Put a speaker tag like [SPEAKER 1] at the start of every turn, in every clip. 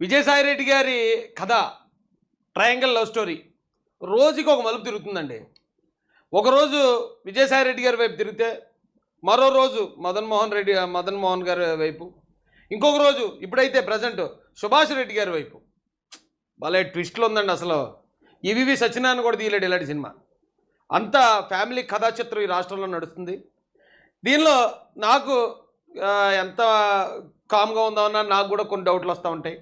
[SPEAKER 1] విజయసాయిరెడ్డి గారి కథ triangle love story రోజుకి ఒక మలుపు తిరుగుతుందండి. ఒకరోజు విజయసాయిరెడ్డి గారి వైపు తిరిగితే మరో రోజు మదన్ మోహన్ గారి వైపు, ఇంకొక రోజు ఇప్పుడైతే ప్రజెంట్ సుభాష్ రెడ్డి గారి వైపు. భలే ట్విస్ట్లు ఉందండి. అసలు ఈవివి సత్యనారాయణ కూడా తీయలేడు ఇలాంటి సినిమా. అంత ఫ్యామిలీ కథా చిత్రం ఈ రాష్ట్రంలో నడుస్తుంది. దీనిలో నాకు ఎంత కామ్గా ఉందామన్నా నాకు కూడా కొన్ని డౌట్లు వస్తూ ఉంటాయి.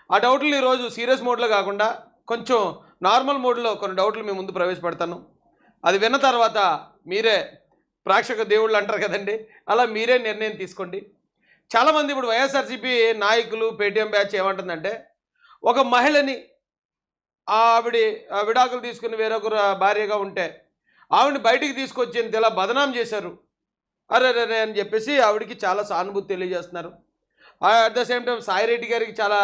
[SPEAKER 1] ఆ డౌట్లు ఈరోజు సీరియస్ మోడ్లో కాకుండా కొంచెం నార్మల్ మోడ్లో కొన్ని డౌట్లు మీ ముందు ప్రవేశపెడతాను. అది విన్న తర్వాత మీరే ప్రేక్షక దేవుళ్ళు అంటారు కదండి, అలా మీరే నిర్ణయం తీసుకోండి. చాలామంది ఇప్పుడు వైఎస్ఆర్సీపీ నాయకులు పేటీఎం బ్యాచ్ ఏమంటుందంటే, ఒక మహిళని ఆవిడ విడాకులు తీసుకుని వేరొకరు భార్యగా ఉంటే ఆవిడని బయటికి తీసుకొచ్చి ఇలా బదనాం చేశారు అరే అని చెప్పేసి ఆవిడికి చాలా సానుభూతి తెలియజేస్తున్నారు. At the same time Sai Reddy గారికి చాలా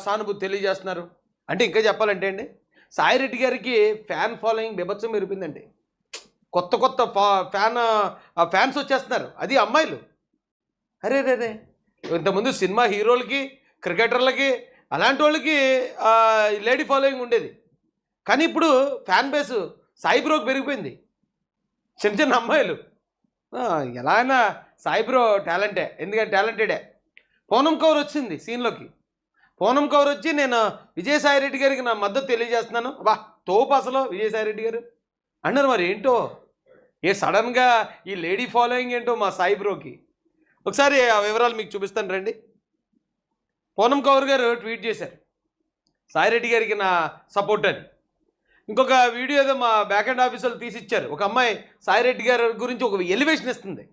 [SPEAKER 1] సానుభూతి తెలియజేస్తున్నారు. అంటే ఇంకా చెప్పాలంటే అండి, సాయిరెడ్డి గారికి ఫ్యాన్ ఫాలోయింగ్ బీభత్సం మెరిపిందండి. కొత్త ఫ్యాన్స్ వచ్చేస్తున్నారు, అది అమ్మాయిలు. అరే ఇంతకుముందు సినిమా హీరోలకి క్రికెటర్లకి అలాంటి వాళ్ళకి లేడీ ఫాలోయింగ్ ఉండేది. కానీ ఇప్పుడు ఫ్యాన్ బేస్ సాయి బ్రోకి పెరిగిపోయింది. చిన్న అమ్మాయిలు ఎలా అయినా సాయి బ్రో టాలెంటే, ఎందుకంటే టాలెంటెడే. పూనం కౌర్ వచ్చింది సీన్లోకి. పూనం కౌర్ వచ్చి నేను విజయసాయిరెడ్డి గారికి నా మద్దతు తెలియజేస్తున్నాను, వా తోపు అసలు విజయసాయిరెడ్డి గారు అన్నారు. మరి ఏంటో సడన్గా ఈ లేడీ ఫాలోయింగ్ ఏంటో మా సాయి బ్రోకి. ఒకసారి ఆ వివరాలు మీకు చూపిస్తాను రండి. పూనం కౌర్ గారు ట్వీట్ చేశారు, సాయిరెడ్డి గారికి నా సపోర్ట్ అని. ఇంకొక వీడియో ఏదో మా బ్యాక్ అండ్ ఆఫీసులు తీసిచ్చారు. ఒక అమ్మాయి సాయిరెడ్డి గారి గురించి ఒక ఎలివేషన్ ఇస్తుంది.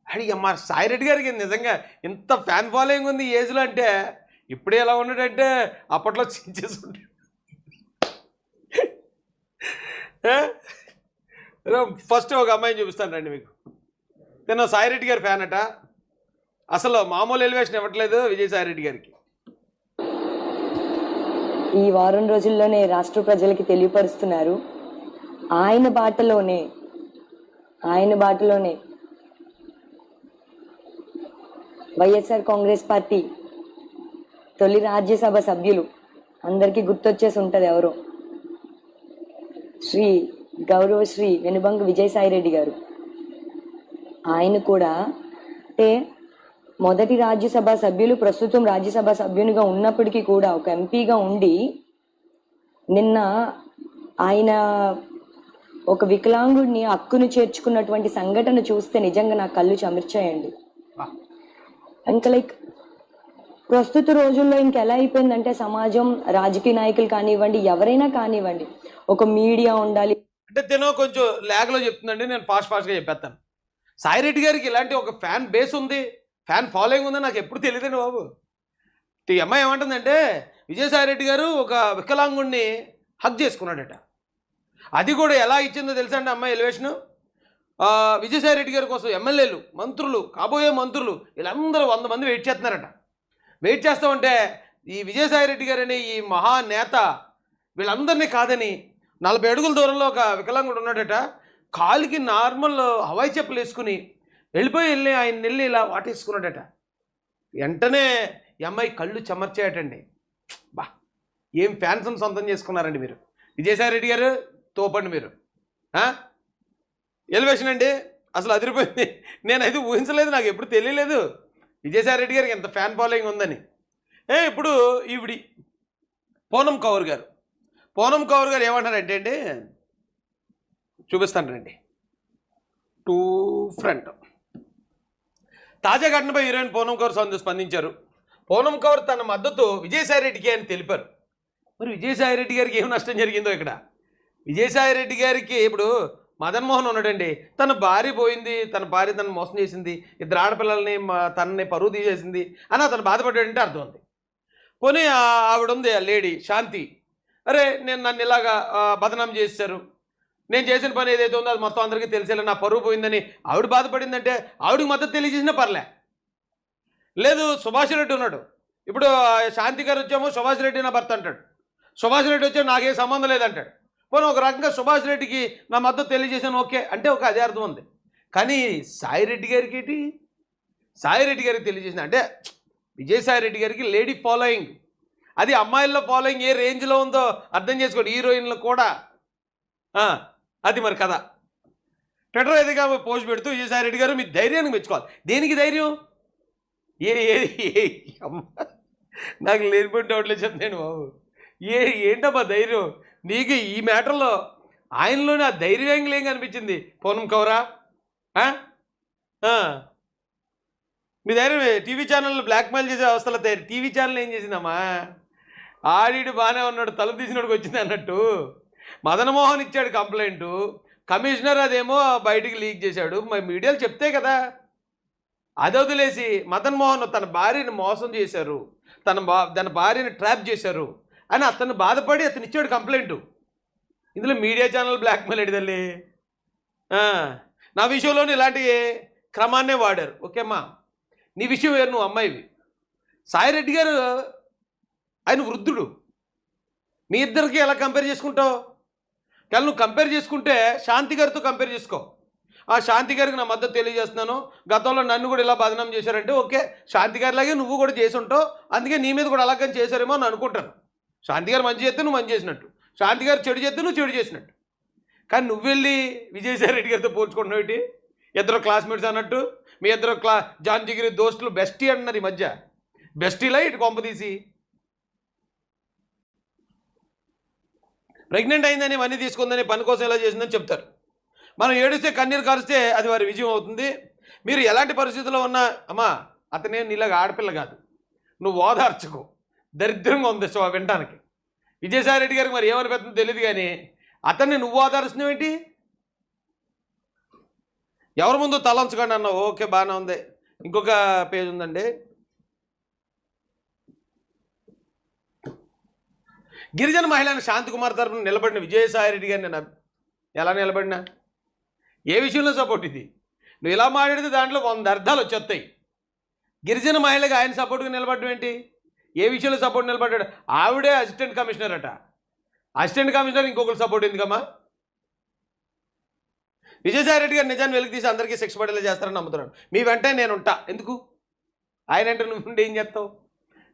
[SPEAKER 1] అడిగి మా సాయిరెడ్డి గారికి నిజంగా ఇంత ఫ్యాన్ ఫాలోయింగ్ ఉంది ఈ ఏజ్లో అంటే, ఇప్పుడే ఎలా ఉన్నాడంటే అప్పట్లో చేసి ఉంటాడు. ఫస్ట్ ఒక అమ్మాయిని చూపిస్తాను రండి మీకు. నేను సాయిరెడ్డి గారి ఫ్యాన్ అట, అసలు మామూలు ఎలివేషన్ ఇవ్వట్లేదు విజయసాయిరెడ్డి గారికి.
[SPEAKER 2] ఈ వారం రోజుల్లోనే రాష్ట్ర ప్రజలకి తెలియపరుస్తున్నారు, ఆయన బాటలోనే వైఎస్ఆర్ కాంగ్రెస్ పార్టీ తొలి రాజ్యసభ సభ్యులు అందరికీ గుర్తొచ్చేసి ఉంటుంది ఎవరో, గౌరవశ్రీ వెనుబంగ విజయసాయిరెడ్డి గారు. ఆయన కూడా అంటే మొదటి రాజ్యసభ సభ్యులు, ప్రస్తుతం రాజ్యసభ సభ్యునిగా ఉన్నప్పటికీ కూడా ఒక ఎంపీగా ఉండి, నిన్న ఆయన ఒక వికలాంగుడిని హక్కును చేర్చుకున్నటువంటి సంఘటన చూస్తే నిజంగా నా కళ్ళు చెమర్చాయండి. ఇంకా ప్రస్తుత రోజుల్లో ఇంకెలా అయిపోయిందంటే సమాజం, రాజకీయ నాయకులు కానివ్వండి, ఎవరైనా కానివ్వండి, ఒక మీడియా ఉండాలి
[SPEAKER 1] అంటే తినో కొంచెం లాగ్లో చెప్తుందండి. నేను ఫాస్ట్గా చెప్పేస్తాను. సాయిరెడ్డి గారికి ఇలాంటి ఒక ఫ్యాన్ బేస్ ఉంది, ఫ్యాన్ ఫాలోయింగ్ ఉందని నాకు ఎప్పుడు తెలియదండి బాబు. ఈ అమ్మాయి ఏమంటుందంటే, విజయసాయిరెడ్డి గారు ఒక వికలాంగుడిని హక్ చేసుకున్నాడట. అది కూడా ఎలా ఇచ్చిందో తెలుసా అండి అమ్మాయి ఎలివేషను. విజయసాయిరెడ్డి గారి కోసం ఎమ్మెల్యేలు, మంత్రులు, కాబోయే మంత్రులు వీళ్ళందరూ 100 మంది వెయిట్ చేస్తున్నారట. వెయిట్ చేస్తామంటే ఈ విజయసాయిరెడ్డి గారని ఈ మహానేత వీళ్ళందరినీ కాదని 40 అడుగుల దూరంలో ఒక వికలాంగుడు ఉన్నాడట. కాలికి నార్మల్ హవాయి చెప్పులు వేసుకుని వెళ్ళి ఆయన ఇలా వాటేసుకున్నాడట. వెంటనే ఈ అమ్మాయి కళ్ళు చెమర్చాయటండి. బా ఏం ఫ్యాన్స్ని సొంతం చేసుకున్నారండి మీరు. విజయసాయిరెడ్డి గారు తోపండి మీరు. ఎలివేషన్ అండి అసలు అదిరిపోయింది. నేనైతే ఊహించలేదు, నాకు ఎప్పుడు తెలియలేదు విజయసాయిరెడ్డి గారికి ఎంత ఫ్యాన్ ఫాలోయింగ్ ఉందని. ఇప్పుడు ఈవిడి పూనం కౌర్ గారు ఏమంటారంటే అండి, చూపిస్తాను రండి. టూ ఫ్రంట్ తాజా ఘటనపై హీరోయిన్ పూనం కౌర్ స్పందించారు. పూనం కౌర్ తన మద్దతు విజయసాయిరెడ్డికి అని తెలిపారు. మరి విజయసాయిరెడ్డి గారికి ఏం నష్టం జరిగిందో ఇక్కడ. విజయసాయిరెడ్డి గారికి ఇప్పుడు మదన్ మోహన్ ఉన్నాడండి, తన భార్య పోయింది, తన భార్య తను మోసం చేసింది, 2 ఆడపిల్లల్ని తనని పరువు తీసేసింది అని అతను బాధపడ్డాడంటే అర్థం ఉంది. పోనీ ఆవిడ ఉంది ఆ లేడీ శాంతి, అరే నన్ను ఇలాగా బదనాం చేశారు, నేను చేసిన పని ఏదైతే ఉందో అది మొత్తం అందరికీ తెలిసేలా నా పరువు పోయిందని ఆవిడ బాధపడిందంటే ఆవిడకి మద్దతు తెలియజేసినా పర్లే. లేదు సుభాష్ రెడ్డి ఉన్నాడు, ఇప్పుడు శాంతి గారు వచ్చామో సుభాష్ రెడ్డి నా భర్త అంటాడు, సుభాష్ రెడ్డి వచ్చామో నాకేం సంబంధం లేదంటాడు. పోనీ ఒక రకంగా సుభాష్ రెడ్డికి నా మద్దతు తెలియజేసాను ఓకే అంటే ఒక అదే అర్థం ఉంది. కానీ సాయిరెడ్డి గారికి ఏంటి, సాయిరెడ్డి గారికి తెలియజేసిన అంటే విజయసాయిరెడ్డి గారికి లేడీ ఫాలోయింగ్ అది అమ్మాయిల్లో ఫాలోయింగ్ ఏ రేంజ్లో ఉందో అర్థం చేసుకోండి, హీరోయిన్లు కూడా. అది మరి కథ. ట్విట్టర్ ఎదుగా పోస్ట్ పెడుతూ విజయసాయి రెడ్డి గారు మీ ధైర్యానికి మెచ్చుకోవాలి. దేనికి ధైర్యం? అమ్మ, నాకు లేనిపోయిన డౌట్లే చెప్తాను బాబు. ఏంటమ్మా ధైర్యం నీకు ఈ మ్యాటర్లో? ఆయనలోనే ఆ ధైర్యం యాంగిల్ ఏం కనిపించింది పూనం కౌరా? మీ ధైర్యం టీవీ ఛానల్ బ్లాక్మెయిల్ చేసే అవస్థలో టీవీ ఛానల్ ఏం చేసిందమ్మా? ఆడిడు బాగానే ఉన్నాడు, తలుపు తీసినోడికి వచ్చింది అన్నట్టు మదన్ మోహన్ ఇచ్చాడు కంప్లైంటు, కమిషనర్ అదేమో బయటికి లీక్ చేశాడు. మరి మీడియాలు చెప్తే కదా. అది వదిలేసి మదన్ మోహన్ తన భార్యని మోసం చేశారు, తన భార్యని ట్రాప్ చేశారు అని అతను బాధపడి అతను ఇచ్చాడు కంప్లైంటు. ఇందులో మీడియా ఛానల్ బ్లాక్మెయిల్ ఎడిదల్లి. నా విషయంలోనే ఇలాంటి క్రమాన్నే వాడారు. ఓకేమ్మా, నీ విషయం వేరు, నువ్వు అమ్మాయివి. సాయిరెడ్డి గారు ఆయన వృద్ధుడు, మీ ఇద్దరికి ఎలా కంపేర్ చేసుకుంటావు? కానీ నువ్వు కంపేర్ చేసుకుంటే శాంతి గారితో కంపేర్ చేసుకో. ఆ శాంతి గారికి నా మద్దతు తెలియజేస్తున్నాను, గతంలో నన్ను కూడా ఇలా బదనాం చేశారంటే ఓకే, శాంతి గారిలాగే నువ్వు కూడా చేసి ఉంటావు, అందుకే నీ మీద కూడా అలాగని చేశారేమో అని అనుకుంటాను. శాంతి గారు మంచి చేస్తే నువ్వు మంచి చేసినట్టు, శాంతి గారు చెడు చేస్తే నువ్వు చెడు చేసినట్టు. కానీ నువ్వు వెళ్ళి విజయసాయి రెడ్డి గారితో పోల్చుకుంటున్నావు ఏంటి? ఇద్దరు క్లాస్మేట్స్ అన్నట్టు, మీ ఇద్దరు జాన్ జిగిరి దోస్తులు బెస్టీ అంటున్నారు ఈ మధ్య. బెస్టీలా ఇటు కొంప తీసి ప్రెగ్నెంట్ అయిందని ఇవన్నీ తీసుకుందని పని కోసం ఎలా చేసిందని చెప్తారు. మనం ఏడిస్తే కన్నీరు కారిస్తే అది వారి విజయం అవుతుంది. మీరు ఎలాంటి పరిస్థితుల్లో ఉన్నా అమ్మా, అతనే నీలాగా ఆడపిల్ల కాదు, నువ్వు ఓదార్చుకో. దరిద్రంగా ఉంది సో వినటానికి. విజయసాయి రెడ్డి గారికి మరి ఏమనిపిస్తుందో తెలియదు, కానీ అతన్ని నువ్వు ఓదారుస్తున్నావు ఏంటి? ఎవరి ముందు తలంచకండి అన్నావు, ఓకే బాగానే ఉంది. ఇంకొక పేజ్ ఉందండి. గిరిజన మహిళని శాంతికుమార్ తరఫున నిలబడిన విజయసాయి రెడ్డి గారిని నేను ఎలా నిలబడినా? ఏ విషయంలో సపోర్ట్ ఇది? నువ్వు ఇలా మాట్లాడితే దాంట్లో 100 అర్థాలు వచ్చేస్తాయి. గిరిజన మహిళగా ఆయన సపోర్ట్గా నిలబడడం ఏంటి? ఏ విషయంలో సపోర్ట్ నిలబడ్డాడు? ఆవిడే అసిస్టెంట్ కమిషనర్ అట. అసిస్టెంట్ కమిషనర్ ఇంకొకరు సపోర్ట్ ఎందుకమ్మా? విజయసాయి రెడ్డి గారు నిజాన్ని వెలికి తీసి అందరికీ శిక్ష పడేలా చేస్తారని నమ్ముతున్నాను. మీ వెంటనే నేను ఉంటా. ఎందుకు? ఆయన అంటే నువ్వు ఏం చేస్తావు?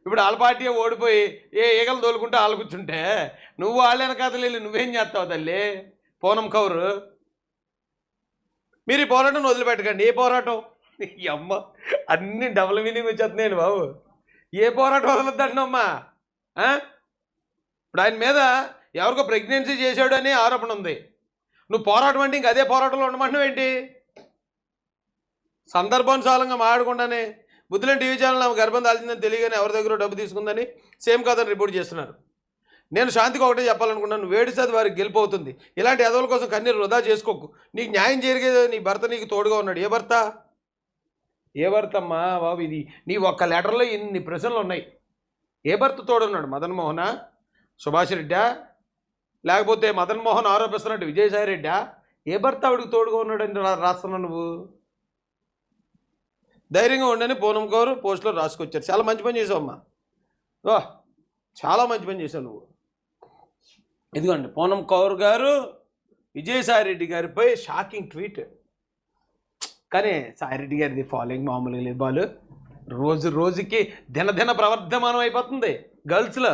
[SPEAKER 1] ఇప్పుడు వాళ్ళ పార్టీ ఓడిపోయి ఏ ఈగలు తోలుకుంటే వాళ్ళు కూర్చుంటే నువ్వు వాళ్ళైన కథలు వెళ్ళి నువ్వేం చేస్తావు తల్లి పూనం కౌరు? మీరు ఈ పోరాటం వదిలిపెట్టకండి. ఏ పోరాటం? ఈ అమ్మ అన్ని డబుల్ మీనింగ్ వచ్చేస్తున్నాయండి బాబు. ఏ పోరాటం వదలొద్దంటున్నామ్మా? ఇప్పుడు ఆయన మీద ఎవరికో ప్రెగ్నెన్సీ చేశాడు అనే ఆరోపణ ఉంది. నువ్వు పోరాటం అంటే ఇంక అదే పోరాటంలో ఉండమంటున్నావు ఏంటి? సందర్భానుసారంగా మాట్లాడకుండానే బుద్ధులని టీవీ ఛానల్ ఆమె గర్భం దాల్చిందని తెలియగానే ఎవరి దగ్గర డబ్బు తీసుకుందని సేమ్ కథను రిపోర్ట్ చేస్తున్నారు. నేను శాంతికి ఒకటే చెప్పాలనుకున్నాను, వేడిసాది వారికి గెలిపోతుంది. ఇలాంటి ఎదవల కోసం కన్నీరు వృధా చేసుకోకు. నీకు న్యాయం జరిగేది నీ భర్త నీకు తోడుగా ఉన్నాడు. ఏ భర్త? ఏ భర్త అమ్మా బాబు? ఇది నీ ఒక్క లెటర్లో ఇన్ని ప్రశ్నలు ఉన్నాయి. ఏ భర్త తోడున్నాడు? మదన్ మోహనా, సుభాష్ రెడ్డా, లేకపోతే మదన్ మోహన్ ఆరోపిస్తున్నట్టు విజయసాయి రెడ్డా? ఏ భర్త ఆవిడికి తోడుగా ఉన్నాడని రాస్తున్నావు నువ్వు? ధైర్యంగా ఉండని పూనం కౌరు పోస్టులో రాసుకొచ్చారు. చాలా మంచి పని చేసావు అమ్మా, చాలా మంచి పని చేసావు నువ్వు. ఇదిగోండి పూనం కౌర్ గారు విజయసాయి రెడ్డి గారిపై షాకింగ్ ట్వీట్. కానీ సాయిరెడ్డి గారిది ఫాలోయింగ్ మామూలుగా లేదు బాలు. రోజు రోజుకి దినదిన ప్రవర్ధమానం అయిపోతుంది గర్ల్స్లో.